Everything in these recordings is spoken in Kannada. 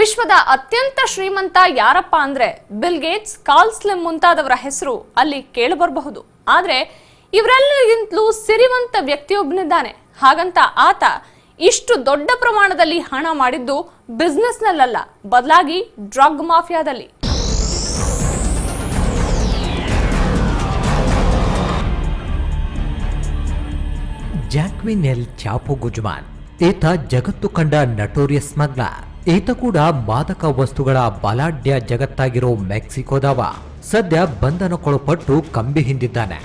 ವಿಶ್ವದ ಅತ್ಯಂತ ಶ್ರೀಮಂತ ಯಾರಪ್ಪ ಅಂದ್ರೆ ಬಿಲ್ ಗೇಟ್ಸ್, ಕಾರ್ಲ್ ಸ್ಲಿಮ್ ಮುಂತಾದವರ ಹೆಸರು ಅಲ್ಲಿ ಕೇಳಬರಬಹುದು. ಆದ್ರೆ ಇವರೆಲ್ಲರಿಗಿಂತಲೂ ಸಿರಿವಂತ ವ್ಯಕ್ತಿಯೊಬ್ಬನಿದ್ದಾನೆ. ಹಾಗಂತ ಆತ ಇಷ್ಟು ದೊಡ್ಡ ಪ್ರಮಾಣದಲ್ಲಿ ಹಣ ಮಾಡಿದ್ದು ಬಿಸ್ನೆಸ್ನಲ್ಲ, ಬದಲಾಗಿ ಡ್ರಗ್ ಮಾಫಿಯಾದಲ್ಲಿ. ಜಾಕ್ವಿನ್ ಎಲ್ ಚಾಪೋ ಗುಜ್ಮಾನ್ ಈತ ಜಗತ್ತು ಕಂಡ ನಟೋರಿಯಸ್ ಸ್ಮಗ್ಲರ್. ಈತ ಕೂಡ ಮಾದಕ ವಸ್ತುಗಳ ಬಲಾಢ್ಯ ಜಗತ್ತಾಗಿರೋ ಮೆಕ್ಸಿಕೋದವ. ಸದ್ಯ ಬಂಧನಕ್ಕೊಳಪಟ್ಟು ಕಂಬಿ ಹಿಂದಿದ್ದಾನೆ.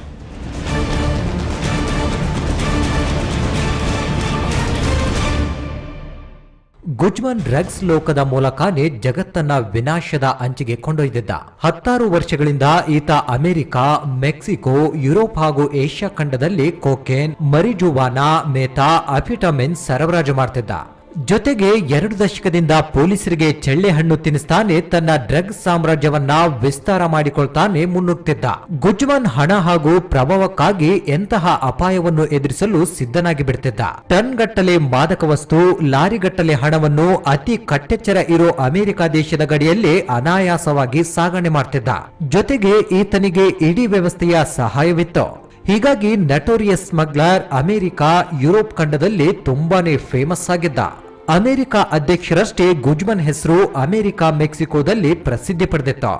ಗುಜ್ಮಾನ್ ಡ್ರಗ್ಸ್ ಲೋಕದ ಮೂಲಕನೇ ಜಗತ್ತನ್ನ ವಿನಾಶದ ಅಂಚಿಗೆ ಕೊಂಡೊಯ್ದಿದ್ದ. 16 ವರ್ಷಗಳಿಂದ ಈತ ಅಮೆರಿಕ, ಮೆಕ್ಸಿಕೋ, ಯುರೋಪ್ ಹಾಗೂ ಏಷ್ಯಾ ಖಂಡದಲ್ಲಿ ಕೊಕೇನ್, ಮರಿಜುವಾನಾ, ಮೇಥಾ, ಅಫಿಟಮಿನ್ ಸರಬರಾಜು ಮಾಡ್ತಿದ್ದ. ಜೊತೆಗೆ 2 ದಶಕದಿಂದ ಪೊಲೀಸರಿಗೆ ಚೆಳ್ಳೆ ಹಣ್ಣು ತಿನ್ನಿಸ್ತಾನೆ ತನ್ನ ಡ್ರಗ್ ಸಾಮ್ರಾಜ್ಯವನ್ನ ವಿಸ್ತಾರ ಮಾಡಿಕೊಳ್ತಾನೆ ಮುನ್ನುಗ್ತಿದ್ದ. ಗುಜ್ಮಾನ್ ಹಣ ಹಾಗೂ ಪ್ರಭಾವಕ್ಕಾಗಿ ಎಂತಹ ಅಪಾಯವನ್ನು ಎದುರಿಸಲು ಸಿದ್ಧನಾಗಿ ಬಿಡ್ತಿದ್ದ. ಟನ್ ಗಟ್ಟಲೆ ಮಾದಕ ವಸ್ತು, ಲಾರಿಗಟ್ಟಲೆ ಹಣವನ್ನು ಅತಿ ಕಟ್ಟೆಚ್ಚರ ಇರೋ ಅಮೆರಿಕ ದೇಶದ ಗಡಿಯಲ್ಲಿ ಅನಾಯಾಸವಾಗಿ ಸಾಗಣೆ ಮಾಡ್ತಿದ್ದ. ಜೊತೆಗೆ ಈತನಿಗೆ ಇಡೀ ವ್ಯವಸ್ಥೆಯ ಸಹಾಯವಿತ್ತು. ಹೀಗಾಗಿ ನಟೋರಿಯಸ್ ಸ್ಮಗ್ಲರ್ ಅಮೆರಿಕ, ಯುರೋಪ್ ಖಂಡದಲ್ಲಿ ತುಂಬಾನೇ ಫೇಮಸ್ ಆಗಿದ್ದ. ಅಮೆರಿಕ ಅಧ್ಯಕ್ಷರಷ್ಟೇ ಗುಜ್ಮಾನ್ ಹೆಸರು ಅಮೆರಿಕ, ಮೆಕ್ಸಿಕೋದಲ್ಲಿ ಪ್ರಸಿದ್ಧಿ ಪಡೆದಿತ್ತು.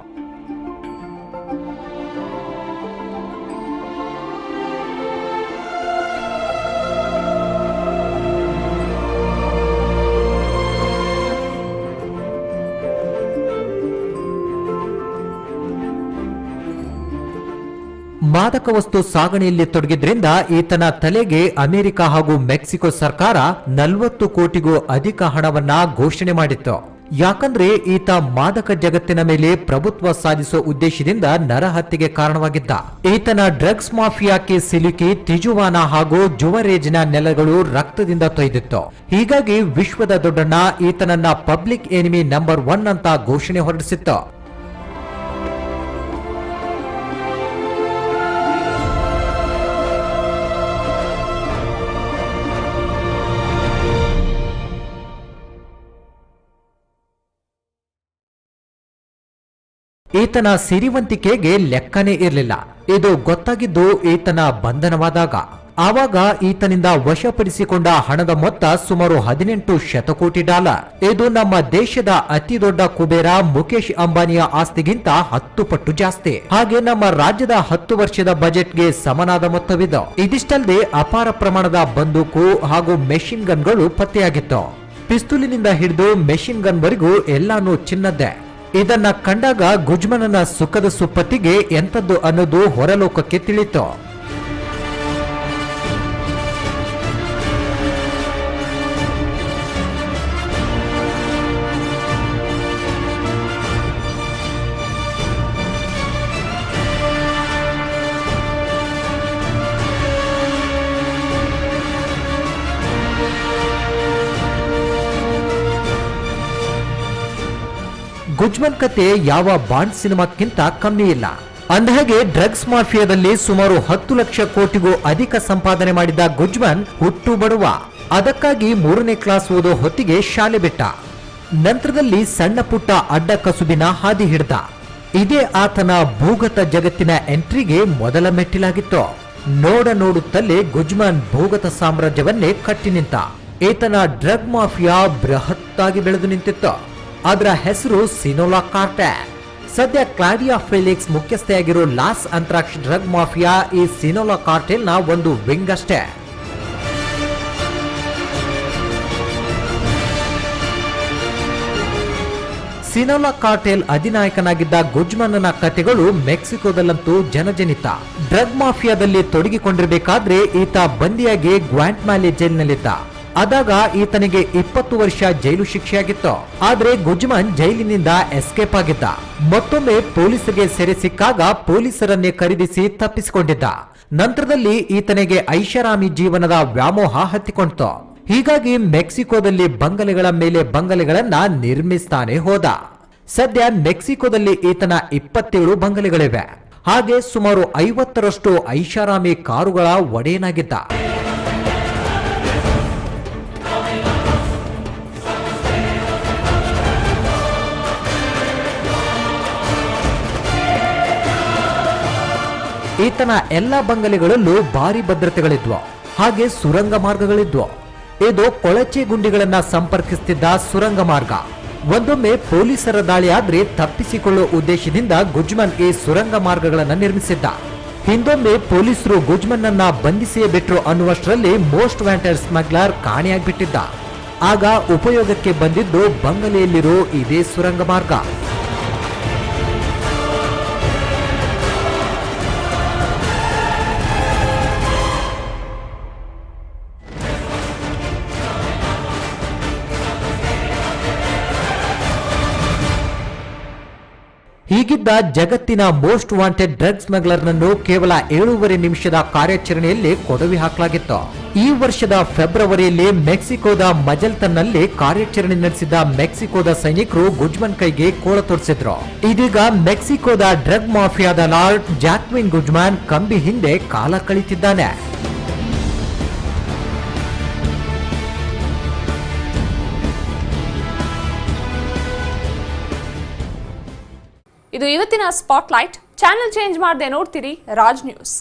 ಮಾದಕ ವಸ್ತು ಸಾಗಣೆಯಲ್ಲಿ ತೊಡಗಿದ್ರಿಂದ ಈತನ ತಲೆಗೆ ಅಮೆರಿಕ ಹಾಗೂ ಮೆಕ್ಸಿಕೋ ಸರ್ಕಾರ 40 ಕೋಟಿಗೂ ಅಧಿಕ ಹಣವನ್ನ ಘೋಷಣೆ ಮಾಡಿತ್ತು. ಯಾಕಂದ್ರೆ ಈತ ಮಾದಕ ಜಗತ್ತಿನ ಮೇಲೆ ಪ್ರಭುತ್ವ ಸಾಧಿಸುವ ಉದ್ದೇಶದಿಂದ ನರಹತ್ಯೆಗೆ ಕಾರಣವಾಗಿದ್ದ. ಈತನ ಡ್ರಗ್ಸ್ ಮಾಫಿಯಾಕ್ಕೆ ಸಿಲುಕಿ ತಿಜುವಾನಾ ಹಾಗೂ ಜುವರೇಜ್ನ ನೆಲಗಳು ರಕ್ತದಿಂದ ತೊಯ್ದಿತ್ತು. ಹೀಗಾಗಿ ವಿಶ್ವದ ದೊಡ್ಡಣ್ಣ ಈತನನ್ನ ಪಬ್ಲಿಕ್ ಎನಿಮಿ ನಂಬರ್ 1 ಅಂತ ಘೋಷಣೆ ಹೊರಡಿಸಿತ್ತು. ಈತನ ಸಿರಿವಂತಿಕೆಗೆ ಲೆಕ್ಕನೇ ಇರಲಿಲ್ಲ. ಇದು ಗೊತ್ತಾಗಿದ್ದು ಈತನ ಬಂಧನವಾದಾಗ. ಆವಾಗ ಈತನಿಂದ ವಶಪಡಿಸಿಕೊಂಡ ಹಣದ ಮೊತ್ತ ಸುಮಾರು 18 ಶತಕೋಟಿ ಡಾಲರ್. ಇದು ನಮ್ಮ ದೇಶದ ಅತಿ ದೊಡ್ಡ ಕುಬೇರ ಮುಖೇಶ್ ಅಂಬಾನಿಯ ಆಸ್ತಿಗಿಂತ 10 ಪಟ್ಟು ಜಾಸ್ತಿ. ಹಾಗೆ ನಮ್ಮ ರಾಜ್ಯದ 10 ವರ್ಷದ ಬಜೆಟ್ಗೆ ಸಮನಾದ ಮೊತ್ತವಿದೆ. ಇದಿಷ್ಟಲ್ಲದೆ ಅಪಾರ ಪ್ರಮಾಣದ ಬಂದೂಕು ಹಾಗೂ ಮೆಷಿನ್ ಗನ್ಗಳು ಪತ್ತೆಯಾಗಿತ್ತು. ಪಿಸ್ತೂಲಿನಿಂದ ಹಿಡಿದು ಮೆಷಿನ್ ಗನ್ ವರೆಗೂ ಎಲ್ಲಾನು ಚಿನ್ನದ್ದೇ. ಇದನ್ನ ಕಂಡಾಗ ಗುಜ್ಮಾನನ ಸುಖದ ಸುಪ್ಪತ್ತಿಗೆ ಎಂತದ್ದು ಅನ್ನೋದು ಹೊರಲೋಕಕ್ಕೆ ತಿಳಿಯಿತು. ಗುಜ್ಮಾನ್ ಕತೆ ಯಾವ ಬಾಂಡ್ ಸಿನಿಮಾಕ್ಕಿಂತ ಕಮ್ಮಿ ಇಲ್ಲ. ಅಂದಹಾಗೆ ಡ್ರಗ್ಸ್ ಮಾಫಿಯಾದಲ್ಲಿ ಸುಮಾರು 10 ಲಕ್ಷ ಕೋಟಿಗೂ ಅಧಿಕ ಸಂಪಾದನೆ ಮಾಡಿದ ಗುಜ್ಮಾನ್ ಹುಟ್ಟು ಬಡುವ. ಅದಕ್ಕಾಗಿ 3ನೇ ಕ್ಲಾಸ್ ಓದೋ ಹೊತ್ತಿಗೆ ಶಾಲೆ ಬಿಟ್ಟ. ನಂತರದಲ್ಲಿ ಸಣ್ಣ ಪುಟ್ಟ ಅಡ್ಡ ಕಸುಬಿನ ಹಾದಿ ಹಿಡಿದ. ಇದೇ ಆತನ ಭೂಗತ ಜಗತ್ತಿನ ಎಂಟ್ರಿಗೆ ಮೊದಲ ಮೆಟ್ಟಿಲಾಗಿತ್ತು. ನೋಡುತ್ತಲೇ ಗುಜ್ಮಾನ್ ಭೂಗತ ಸಾಮ್ರಾಜ್ಯವನ್ನೇ ಕಟ್ಟಿ ನಿಂತ. ಈತನ ಡ್ರಗ್ ಮಾಫಿಯಾ ಬೃಹತ್ತಾಗಿ ಬೆಳೆದು ನಿಂತಿತ್ತು. ಅದರ ಹೆಸರು ಸಿನೋಲಾ ಕಾರ್ಟೆಲ್. ಸದ್ಯ Claudia Felix ಮುಖ್ಯಸ್ಥೆಯಾಗಿರೋ loss ಅಂತ್ರಾಕ್ಷ drug mafia ಈ ಸಿನೋಲಾ ಕಾರ್ಟೆಲ್ನ ಒಂದು ವಿಂಗ್ ಅಷ್ಟೇ. ಸಿನೋಲಾ ಕಾರ್ಟೆಲ್ ಅಧಿನಾಯಕನಾಗಿದ್ದ ಗುಜ್ಮಾನನ ಕಥೆಗಳು ಮೆಕ್ಸಿಕೋದಲ್ಲಂತೂ ಜನಜನಿತ. ಡ್ರಗ್ ಮಾಫಿಯಾದಲ್ಲಿ ತೊಡಗಿಕೊಂಡಿರಬೇಕಾದ್ರೆ ಈತ ಬಂದಿಯಾಗಿ ಗ್ವಾಂಟ್ಮಾಲೆ ಜೈಲಿನಲ್ಲಿದ್ದ. ಆದಾಗ ಈತನಿಗೆ 20 ವರ್ಷ ಜೈಲು ಶಿಕ್ಷೆಯಾಗಿತ್ತು. ಆದ್ರೆ ಗುಜ್ಮಾನ್ ಜೈಲಿನಿಂದ ಎಸ್ಕೇಪ್ ಆಗಿದ್ದ. ಮತ್ತೊಮ್ಮೆ ಪೊಲೀಸರಿಗೆ ಸೆರೆ ಸಿಕ್ಕಾಗ ಪೊಲೀಸರನ್ನೇ ಖರೀದಿಸಿ ತಪ್ಪಿಸಿಕೊಂಡಿದ್ದ. ನಂತರದಲ್ಲಿ ಈತನಿಗೆ ಐಷಾರಾಮಿ ಜೀವನದ ವ್ಯಾಮೋಹ ಹತ್ತಿಕೊಂಡಿತು. ಹೀಗಾಗಿ ಮೆಕ್ಸಿಕೋದಲ್ಲಿ ಬಂಗಲೆಗಳ ಮೇಲೆ ಬಂಗಲೆಗಳನ್ನ ನಿರ್ಮಿಸ್ತಾನೆ ಹೋದ. ಸದ್ಯ ಮೆಕ್ಸಿಕೋದಲ್ಲಿ ಈತನ 27 ಬಂಗಲೆಗಳಿವೆ. ಹಾಗೆ ಸುಮಾರು 50ರಷ್ಟು ಐಷಾರಾಮಿ ಕಾರುಗಳ ಒಡೆಯನಾಗಿದ್ದ. ಈತನ ಎಲ್ಲ ಬಂಗಲೆಗಳಲ್ಲೂ ಭಾರಿ ಭದ್ರತೆಗಳಿದ್ವು, ಹಾಗೆ ಸುರಂಗ ಮಾರ್ಗಗಳಿದ್ವು. ಇದು ಕೊಳಚೆ ಗುಂಡಿಗಳನ್ನ ಸಂಪರ್ಕಿಸುತ್ತಿದ್ದ ಸುರಂಗ ಮಾರ್ಗ. ಒಂದೊಮ್ಮೆ ಪೊಲೀಸರ ದಾಳಿ ಆದ್ರೆ ತಪ್ಪಿಸಿಕೊಳ್ಳುವ ಉದ್ದೇಶದಿಂದ ಗುಜ್ಮನ್ ಈ ಸುರಂಗ ಮಾರ್ಗಗಳನ್ನು ನಿರ್ಮಿಸಿದ್ದ. ಹಿಂದೊಮ್ಮೆ ಪೊಲೀಸರು ಗುಜ್ಮನ್ ಅನ್ನ ಬಂಧಿಸಿಯೇ ಬಿಟ್ರು ಅನ್ನುವಷ್ಟರಲ್ಲಿ ಮೋಸ್ಟ್ ವಾಂಟೆಡ್ ಸ್ಮಗ್ಲರ್ ಕಾಣೆಯಾಗ್ಬಿಟ್ಟಿದ್ದ. ಆಗ ಉಪಯೋಗಕ್ಕೆ ಬಂದಿದ್ದು ಬಂಗಲೆಯಲ್ಲಿರೋ ಇದೇ ಸುರಂಗ ಮಾರ್ಗ. ಹೀಗಿದ್ದ ಜಗತ್ತಿನ ಮೋಸ್ಟ್ ವಾಂಟೆಡ್ ಡ್ರಗ್ ಸ್ಮಗ್ಲರ್ನನ್ನು ಕೇವಲ 7.5 ನಿಮಿಷದ ಕಾರ್ಯಾಚರಣೆಯಲ್ಲಿ ಕೊಡವಿ ಹಾಕಲಾಗಿತ್ತು. ಈ ವರ್ಷದ ಫೆಬ್ರವರಿಯಲ್ಲಿ ಮೆಕ್ಸಿಕೋದ ಮಜಲ್ತನ್ನಲ್ಲಿ ಕಾರ್ಯಾಚರಣೆ ನಡೆಸಿದ ಮೆಕ್ಸಿಕೋದ ಸೈನಿಕರು ಗುಜ್ಮನ್ ಕೈಗೆ ಕೋಳ ತೊಡಿಸಿದ್ರು. ಇದೀಗ ಮೆಕ್ಸಿಕೋದ ಡ್ರಗ್ ಮಾಫಿಯಾದ ಲಾರ್ಡ್ ಜಾಕ್ವಿನ್ ಗುಜ್ಮನ್ ಕಂಬಿ ಹಿಂದೆ ಕಾಲ ಕಳೀತಿದ್ದಾನೆ. ಇದು ಇವತ್ತಿನ ಸ್ಪಾಟ್ಲೈಟ್. ಚಾನೆಲ್ ಚೇಂಜ್ ಮಾಡದೆ ನೋಡ್ತೀರಿ ರಾಜ್ ನ್ಯೂಸ್.